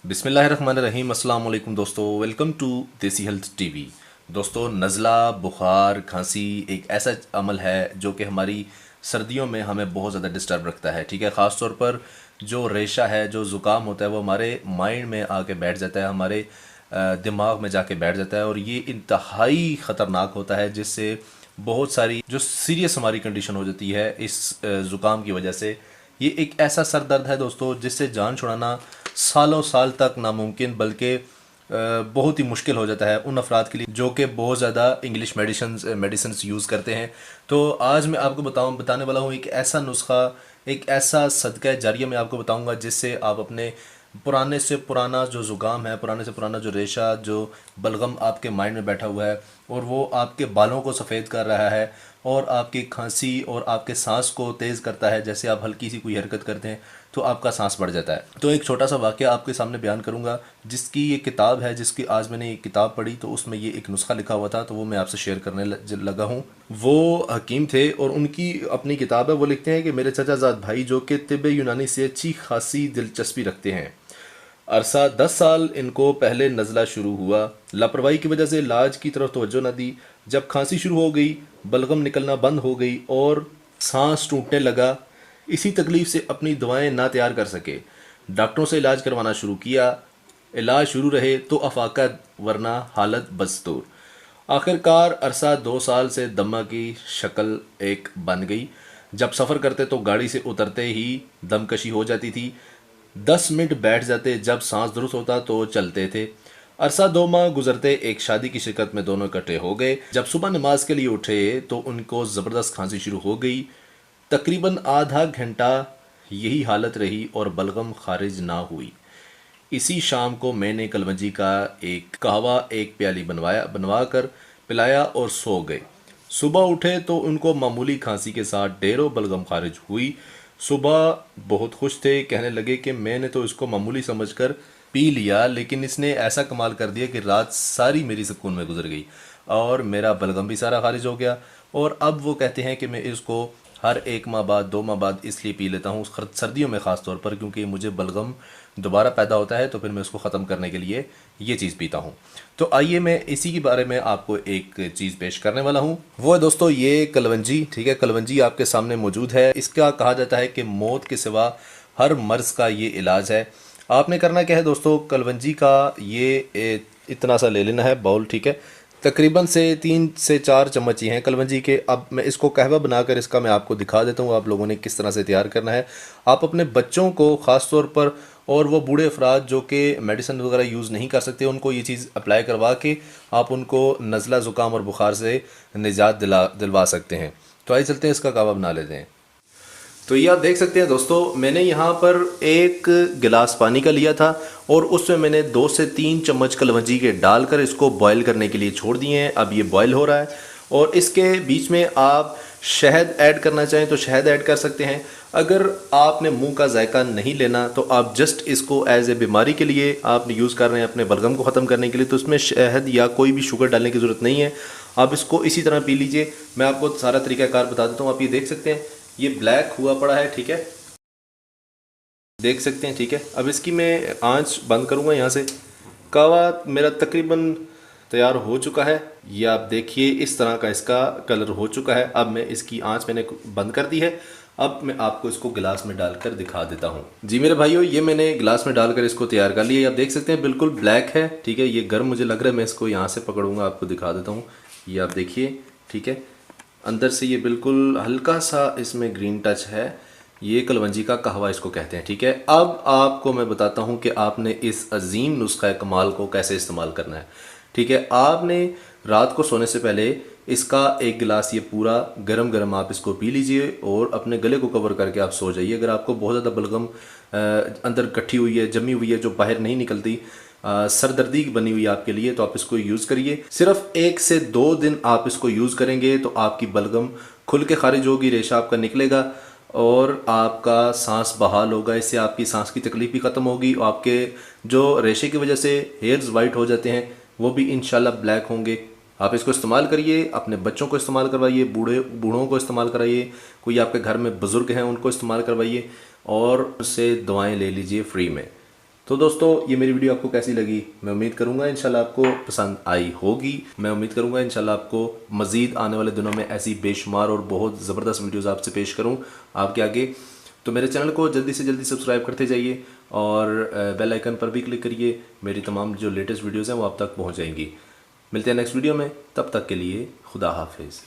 बिस्मिल्लाहिर्रहमानिर्रहीम। अस्सलाम वालेकुम दोस्तों, वेलकम टू देसी हेल्थ टीवी। दोस्तों, नज़ला, बुखार, खांसी एक ऐसा अमल है जो कि हमारी सर्दियों में हमें बहुत ज़्यादा डिस्टर्ब रखता है। ठीक है, ख़ास तौर पर जो रेशा है, जो ज़ुकाम होता है, वो हमारे माइंड में आके बैठ जाता है, हमारे दिमाग में जाके बैठ जाता है और ये इंतहाई ख़तरनाक होता है, जिससे बहुत सारी जो सीरियस हमारी कंडीशन हो जाती है इस ज़ुकाम की वजह से। ये एक ऐसा सर दर्द है दोस्तों जिससे जान छुड़ाना सालों साल तक नामुमकिन बल्कि बहुत ही मुश्किल हो जाता है उन अफराद के लिए जो कि बहुत ज़्यादा इंग्लिश मेडिसिन यूज़ करते हैं। तो आज मैं आपको बताने वाला हूँ एक ऐसा नुस्खा, एक ऐसा सदका जारिया मैं आपको बताऊँगा जिससे आप अपने पुराने से पुराना जो ज़ुकाम है, पुराने से पुराना जो रेशा, जो बलगम आपके माइंड में बैठा हुआ है और वो आपके बालों को सफ़ेद कर रहा है और आपकी खांसी और आपके सांस को तेज़ करता है। जैसे आप हल्की सी कोई हरकत करते हैं तो आपका सांस बढ़ जाता है। तो एक छोटा सा वाक़या आपके सामने बयान करूंगा जिसकी ये किताब है, जिसकी आज मैंने एक किताब पढ़ी तो उसमें ये एक नुस्खा लिखा हुआ था, तो वो मैं आपसे शेयर करने लगा हूँ। वो हकीम थे और उनकी अपनी किताब है। वो लिखते हैं कि मेरे चचाजाद भाई जो कि तिब्बे यूनानी से अच्छी खासी दिलचस्पी रखते हैं, अरसा 10 साल इनको पहले नज़ला शुरू हुआ। लापरवाही की वजह से इलाज की तरफ तवज्जो न दी। जब खांसी शुरू हो गई, बलगम निकलना बंद हो गई और सांस टूटने लगा, इसी तकलीफ से अपनी दवाएं ना तैयार कर सके, डॉक्टरों से इलाज करवाना शुरू किया। इलाज शुरू रहे तो अफाका, वरना हालत बदस्तूर। आखिरकार अरसा 2 साल से दमा की शक्ल एक बन गई। जब सफ़र करते तो गाड़ी से उतरते ही दमकशी हो जाती थी। 10 मिनट बैठ जाते, जब सांस दुरुस्त होता तो चलते थे। अरसा 2 माह गुजरते, एक शादी की शिरकत में दोनों इकट्ठे हो गए। जब सुबह नमाज के लिए उठे तो उनको ज़बरदस्त खांसी शुरू हो गई। तकरीबन आधा घंटा यही हालत रही और बलगम खारिज ना हुई। इसी शाम को मैंने कलवंजी का एक कहवा एक प्याली बनवा कर पिलाया और सो गए। सुबह उठे तो उनको मामूली खांसी के साथ ढेरों बलगम खारिज हुई। सुबह बहुत खुश थे, कहने लगे कि मैंने तो इसको मामूली समझकर पी लिया, लेकिन इसने ऐसा कमाल कर दिया कि रात सारी मेरी सुकून में गुजर गई और मेरा बलगम भी सारा खारिज हो गया। और अब वो कहते हैं कि मैं इसको हर 1 माह बाद, 2 माह बाद इसलिए पी लेता हूँ, सर्दियों में ख़ास तौर पर, क्योंकि मुझे बलगम दोबारा पैदा होता है तो फिर मैं उसको ख़त्म करने के लिए ये चीज़ पीता हूँ। तो आइए मैं इसी के बारे में आपको एक चीज़ पेश करने वाला हूँ। वो है दोस्तों ये कलवंजी। ठीक है, कलवंजी आपके सामने मौजूद है। इसका कहा जाता है कि मौत के सिवा हर मर्ज़ का ये इलाज है। आपने करना क्या है दोस्तों, कलवंजी का ये इतना सा ले लेना है बाउल। ठीक है, तकरीबन से 3 से 4 चम्मच ही हैं कलवंजी के। अब मैं इसको कहवा बनाकर इसका मैं आपको दिखा देता हूँ आप लोगों ने किस तरह से तैयार करना है। आप अपने बच्चों को ख़ास तौर पर और वो बूढ़े अफराद जो कि मेडिसिन वगैरह यूज़ नहीं कर सकते, उनको ये चीज़ अप्लाई करवा के आप उनको नज़ला, ज़ुकाम और बुखार से निजात दिलवा सकते हैं। तो आइए चलते हैं, इसका कहवा बना लेते हैं। तो ये आप देख सकते हैं दोस्तों, मैंने यहाँ पर एक गिलास पानी का लिया था और उसमें मैंने 2 से 3 चम्मच कलवंजी के डालकर इसको बॉईल करने के लिए छोड़ दिए हैं। अब ये बॉईल हो रहा है और इसके बीच में आप शहद ऐड करना चाहें तो शहद ऐड कर सकते हैं। अगर आपने मुंह का जायका नहीं लेना तो आप जस्ट इसको एज ए बीमारी के लिए आपने यूज़ कर रहे हैं, अपने बलगम को ख़त्म करने के लिए, तो इसमें शहद या कोई भी शुगर डालने की ज़रूरत नहीं है। आप इसको इसी तरह पी लीजिए। मैं आपको सारा तरीक़ाकार बता देता हूँ। आप ये देख सकते हैं, ये ब्लैक हुआ पड़ा है। ठीक है, देख सकते हैं। ठीक है, अब इसकी मैं आंच बंद करूंगा यहाँ से। कहवा मेरा तकरीबन तैयार हो चुका है। ये आप देखिए, इस तरह का इसका कलर हो चुका है। अब मैं इसकी आंच मैंने बंद कर दी है। अब मैं आपको इसको गिलास में डालकर दिखा देता हूँ। जी मेरे भाइयों, ये मैंने गिलास में डालकर इसको तैयार कर लिया। आप देख सकते हैं बिल्कुल ब्लैक है। ठीक है, ये गर्म मुझे लग रहा है, मैं इसको यहाँ से पकड़ूंगा, आपको दिखा देता हूँ। ये आप देखिए। ठीक है, अंदर से ये बिल्कुल हल्का सा इसमें ग्रीन टच है। ये कलवंजी का कहवा इसको कहते हैं। ठीक है, अब आपको मैं बताता हूँ कि आपने इस अजीम नुस्खा कमाल को कैसे इस्तेमाल करना है। ठीक है, आपने रात को सोने से पहले इसका एक गिलास ये पूरा गरम गरम आप इसको पी लीजिए और अपने गले को कवर करके आप सो जाइए। अगर आपको बहुत ज़्यादा बलगम अंदर इकट्ठी हुई है, जमी हुई है, जो बाहर नहीं निकलती, सरदर्दी बनी हुई है आपके लिए, तो आप इसको यूज़ करिए। सिर्फ 1 से 2 दिन आप इसको यूज़ करेंगे तो आपकी बलगम खुल के खारिज होगी, रेशा आपका निकलेगा और आपका सांस बहाल होगा। इससे आपकी सांस की तकलीफ भी ख़त्म होगी और आपके जो रेशे की वजह से हेयर्स वाइट हो जाते हैं वो भी इंशाल्लाह ब्लैक होंगे। आप इसको इस्तेमाल करिए, अपने बच्चों को इस्तेमाल करवाइए, बूढ़ों को इस्तेमाल कराइए, कोई आपके घर में बुज़ुर्ग हैं उनको इस्तेमाल करवाइए और उससे दवाएं ले लीजिए फ्री में। तो दोस्तों ये मेरी वीडियो आपको कैसी लगी, मैं उम्मीद करूंगा इंशाल्लाह आपको पसंद आई होगी। मैं उम्मीद करूंगा इंशाल्लाह आपको मज़ीद आने वाले दिनों में ऐसी बेशुमार और बहुत ज़बरदस्त वीडियोस आपसे पेश करूं आपके आगे। तो मेरे चैनल को जल्दी से जल्दी सब्सक्राइब करते जाइए और बेल आइकन पर भी क्लिक करिए। मेरी तमाम जो लेटेस्ट वीडियोज़ हैं वो आप तक पहुँच जाएंगी। मिलते हैं नेक्स्ट वीडियो में, तब तक के लिए खुदा हाफिज़।